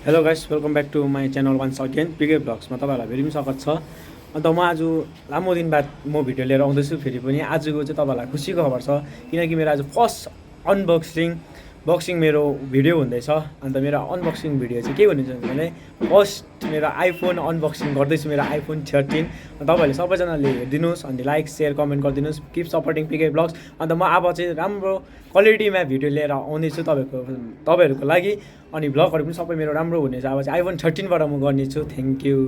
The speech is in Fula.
Hello guys welcome back to my channel once again PK ब्लग्समा तपाईँहरूलाई फेरि पनि स्वागत छ। अन्त म आज लामो दिन बाद म भिडियो लिएर आउँदैछु। फेरि पनि आजको चाहिँ तपाईँहरूलाई खुसीको खबर छ, किनकि मेरो आज फर्स्ट बक्सिङ मेरो भिडियो हुँदैछ। अन्त मेरो अनबक्सिङ भिडियो चाहिँ के हुनेछ भने फर्स्ट मेरो आइफोन अनबक्सिङ गर्दैछु, मेरो आइफोन 13। तपाईँहरूले सबैजनाले हेरिदिनुहोस्, अनि लाइक सेयर कमेन्ट गरिदिनुहोस्, किप सपोर्टिङ पिके ब्लग्स। अन्त म अब चाहिँ राम्रो क्वालिटीमा भिडियो लिएर आउँदैछु तपाईँहरूको लागि, अनि भ्लगहरू पनि सबै मेरो राम्रो हुनेछ। अब चाहिँ iPhone 13बाट म गर्नेछु। Thank you.